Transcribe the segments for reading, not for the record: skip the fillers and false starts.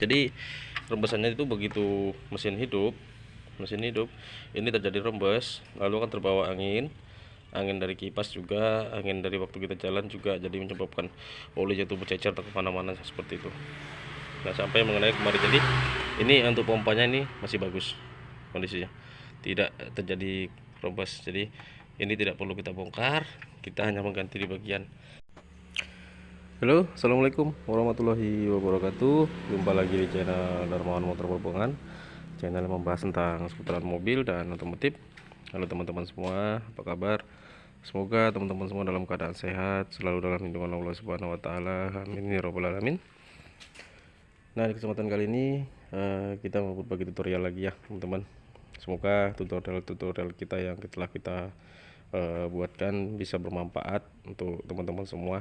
Jadi rembesannya itu begitu mesin hidup ini terjadi rembes, lalu akan terbawa angin dari kipas juga, angin dari waktu kita jalan juga, jadi menyebabkan oli jatuh bercecer ke mana-mana seperti itu. Nah, sampai mengenai kemarin, jadi ini untuk pompanya ini masih bagus kondisinya, tidak terjadi rembes. Jadi ini tidak perlu kita bongkar, kita hanya mengganti di bagian. Halo, assalamualaikum warahmatullahi wabarakatuh. Jumpa lagi di channel Darmawan Motor Perhubungan, channel yang membahas tentang seputaran mobil dan otomotif. Halo teman-teman semua, apa kabar? Semoga teman-teman semua dalam keadaan sehat, selalu dalam lindungan Allah Subhanahu wa taala. Amin ya rabbal alamin. Nah, di kesempatan kali ini kita mau berbagi tutorial lagi ya, teman-teman. Semoga tutorial kita yang telah kita buatkan bisa bermanfaat untuk teman-teman semua.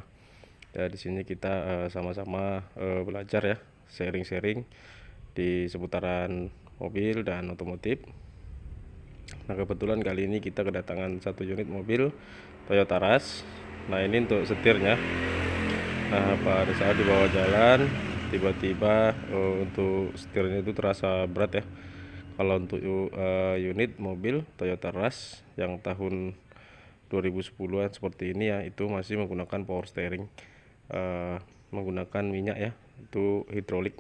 Ya, di sini kita sama-sama belajar ya, sharing-sharing di seputaran mobil dan otomotif. Nah, kebetulan kali ini kita kedatangan satu unit mobil Toyota Rush. Nah, ini untuk setirnya. Nah, pada saat di bawah jalan tiba-tiba untuk setirnya itu terasa berat ya. Kalau untuk unit mobil Toyota Rush yang tahun 2010-an seperti ini ya, itu masih menggunakan power steering, menggunakan minyak ya, itu hidrolik.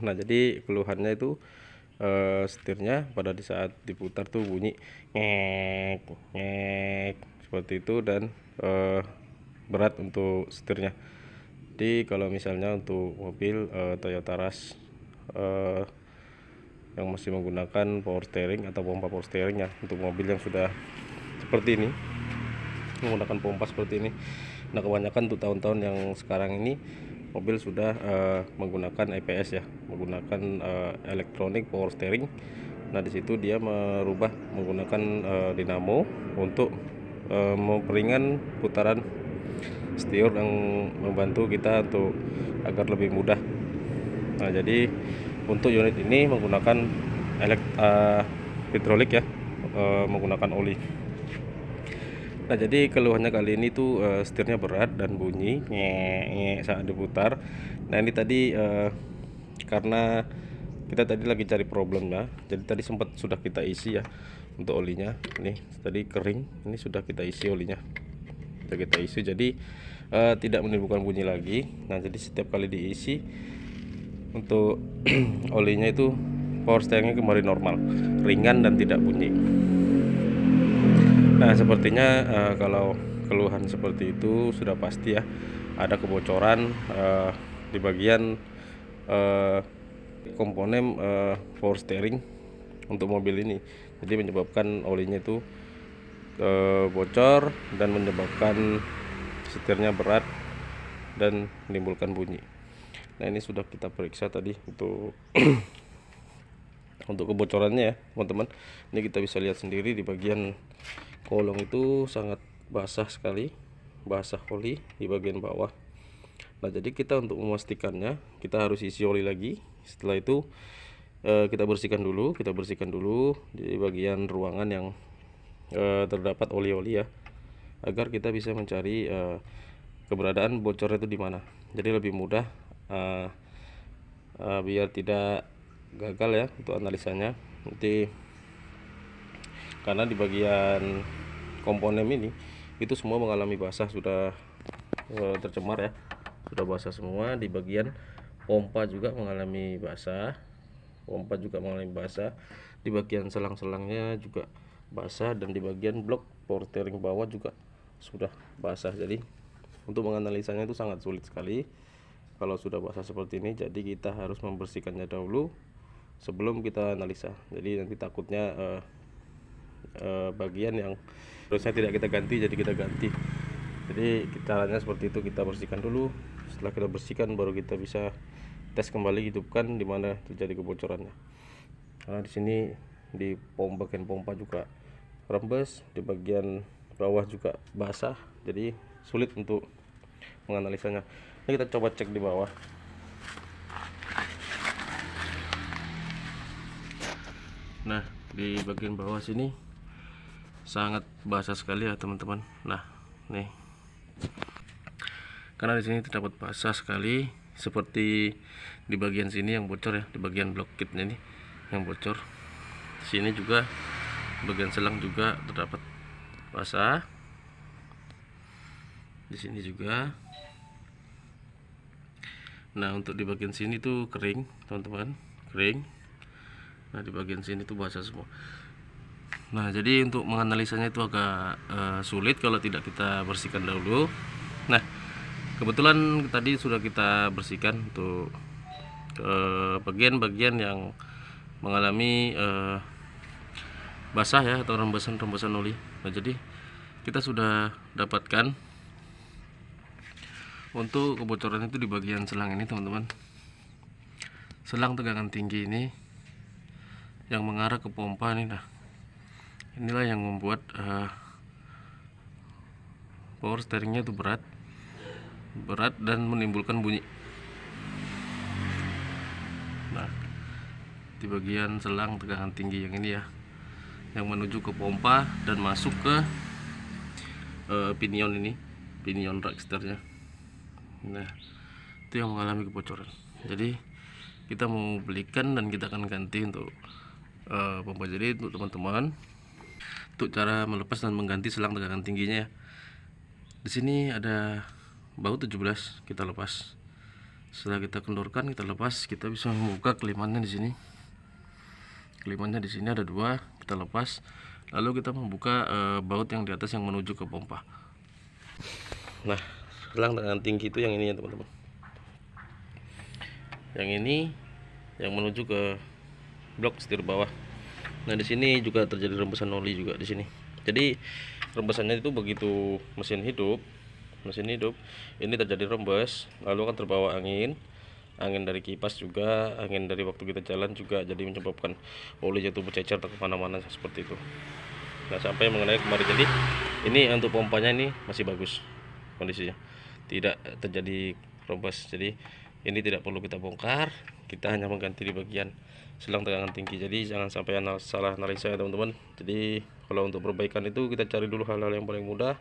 Nah, jadi keluhannya itu setirnya pada di saat diputar tuh bunyi ngek ngek seperti itu, dan berat untuk setirnya. Jadi kalau misalnya untuk mobil Toyota Rush yang masih menggunakan power steering atau pompa power steering ya, untuk mobil yang sudah seperti ini menggunakan pompa seperti ini. Nah, kebanyakan untuk tahun-tahun yang sekarang ini mobil sudah menggunakan EPS ya, menggunakan electronic power steering. Nah, di situ dia merubah menggunakan dinamo untuk memperingan putaran setir yang membantu kita untuk agar lebih mudah. Nah, jadi untuk unit ini menggunakan hidrolik ya, menggunakan oli. Nah, jadi keluhannya kali ini tuh setirnya berat dan bunyi nge saat diputar. Nah, ini tadi karena kita tadi lagi cari problemnya, jadi tadi sempat sudah kita isi ya untuk olinya. Ini tadi kering, ini sudah kita isi olinya, sudah kita isi, jadi tidak menimbulkan bunyi lagi. Nah, jadi setiap kali diisi untuk olinya itu power steeringnya kembali normal, ringan dan tidak bunyi. Nah, sepertinya kalau keluhan seperti itu sudah pasti ya ada kebocoran di bagian komponen power steering untuk mobil ini. Jadi menyebabkan olinya itu bocor dan menyebabkan setirnya berat dan menimbulkan bunyi. Nah, ini sudah kita periksa tadi untuk untuk kebocorannya ya, teman-teman. Ini kita bisa lihat sendiri di bagian kolong itu sangat basah sekali, basah oli di bagian bawah. Nah, jadi kita untuk memastikannya kita harus isi oli lagi. Setelah itu kita bersihkan dulu di bagian ruangan yang terdapat oli-oli ya, agar kita bisa mencari keberadaan bocornya itu di mana. Jadi lebih mudah biar tidak gagal ya untuk analisanya. Nanti karena di bagian komponen ini itu semua mengalami basah, sudah tercemar ya, sudah basah semua. Di bagian pompa juga mengalami basah, di bagian selang-selangnya juga basah, dan di bagian blok power steering bawah juga sudah basah. Jadi untuk menganalisanya itu sangat sulit sekali kalau sudah basah seperti ini. Jadi kita harus membersihkannya dahulu sebelum kita analisa. Jadi nanti takutnya bagian yang harusnya tidak kita ganti jadi kita ganti. Jadi caranya seperti itu, kita bersihkan dulu. Setelah kita bersihkan baru kita bisa tes kembali, hidupkan di mana terjadi kebocorannya. Karena di sini di bagian pompa juga rembes, di bagian bawah juga basah, jadi sulit untuk menganalisanya. Ini kita coba cek di bawah. Nah, di bagian bawah sini sangat basah sekali ya, teman-teman. Nah, nih, karena di sini terdapat basah sekali seperti di bagian sini yang bocor ya, di bagian blok kitnya ini yang bocor. Sini juga bagian selang juga terdapat basah. Di sini juga. Nah, untuk di bagian sini tuh kering, teman-teman, kering. Nah, di bagian sini tuh basah semua. Nah, jadi untuk menganalisanya itu agak sulit kalau tidak kita bersihkan dahulu. Nah, kebetulan tadi sudah kita bersihkan untuk bagian-bagian yang mengalami basah ya, atau rembesan-rembesan oli. Nah, jadi kita sudah dapatkan untuk kebocoran itu di bagian selang ini, teman-teman. Selang tegangan tinggi ini yang mengarah ke pompa nih. Nah, inilah yang membuat power steeringnya itu berat dan menimbulkan bunyi. Nah, di bagian selang tegangan tinggi yang ini ya, yang menuju ke pompa dan masuk ke pinion ini, pinion dragsternya. Nah, itu yang mengalami kebocoran. Jadi kita mau belikan dan kita akan ganti untuk pompa. Jadi untuk teman-teman, untuk cara melepas dan mengganti selang tegangan tingginya ya, di sini ada baut 17, kita lepas. Setelah kita kendorkan, kita lepas, kita bisa membuka kelimannya di sini. Kelimannya di sini ada 2, kita lepas. Lalu kita membuka baut yang di atas yang menuju ke pompa. Nah, selang tegangan tinggi itu yang ini ya, teman-teman. Yang ini yang menuju ke blok setir bawah. Nah, di sini juga terjadi rembesan oli juga di sini. Jadi rembesannya itu begitu mesin hidup ini terjadi rembes, lalu akan terbawa angin dari kipas juga, angin dari waktu kita jalan juga, jadi menyebabkan oli jatuh bercecer ke mana-mana seperti itu. Nah, sampai mengenai kemarin. Jadi ini untuk pompanya ini masih bagus kondisinya, tidak terjadi rembes. Jadi ini tidak perlu kita bongkar, kita hanya mengganti di bagian selang tegangan tinggi. Jadi jangan sampai salah analisa ya, teman-teman. Jadi kalau untuk perbaikan itu kita cari dulu hal-hal yang paling mudah.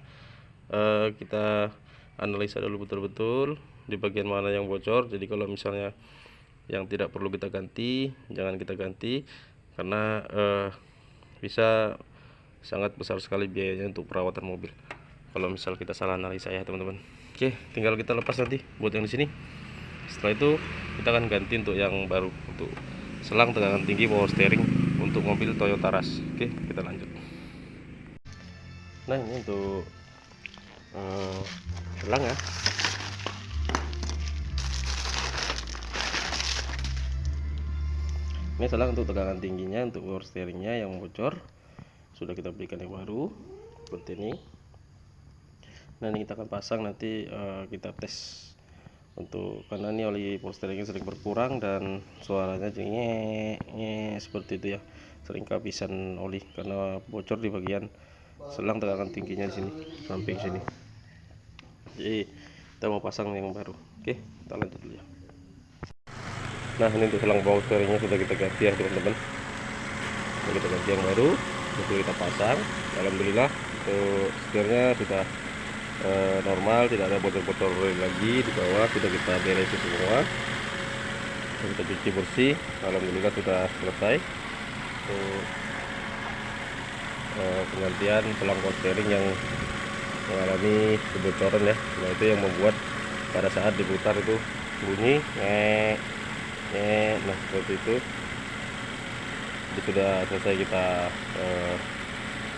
Kita analisa dulu betul-betul di bagian mana yang bocor. Jadi kalau misalnya yang tidak perlu kita ganti, jangan kita ganti, karena bisa sangat besar sekali biayanya untuk perawatan mobil kalau misal kita salah analisa ya, teman-teman. Oke, tinggal kita lepas nanti buat yang di sini. Setelah itu kita akan ganti untuk yang baru, untuk selang tegangan tinggi power steering untuk mobil Toyota Rush. Oke, kita lanjut. Nah, ini untuk selang ya. Ini selang untuk tegangan tingginya, untuk power steeringnya yang bocor. Sudah kita berikan yang baru seperti ini. Nah, ini kita akan pasang nanti, kita tes untuk, karena ini oli power steeringnya sering berkurang dan suaranya jengek seperti itu ya, sering kehabisan oli karena bocor di bagian selang tegangan tingginya di sini, samping sini. Jadi kita mau pasang yang baru. Oke, kita lanjut dulu ya. Nah, ini untuk selang power steeringnya sudah kita ganti ya, teman-teman. Kita ganti yang baru, sudah kita pasang. Alhamdulillah untuk setirnya sudah normal, tidak ada bocor-bocor lagi di bawah. Sudah kita beresin semua, kita cuci bersih. Alhamdulillah sudah selesai untuk penggantian selang power steering yang mengalami kebocoran ya. Nah, itu yang membuat pada saat diputar itu bunyi nah seperti itu. Jadi sudah selesai kita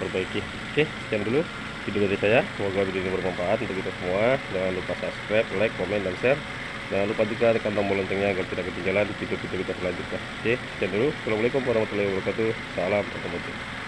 perbaiki. Oke, sekian dulu video dari saya, semoga video ini bermanfaat untuk kita semua. Jangan lupa subscribe, like, komen, dan share. Jangan lupa juga tekan tombol loncengnya agar tidak ketinggalan video-video kita selanjutnya. Oke, sekian dulu. Assalamualaikum warahmatullahi wabarakatuh. Salam otomotif.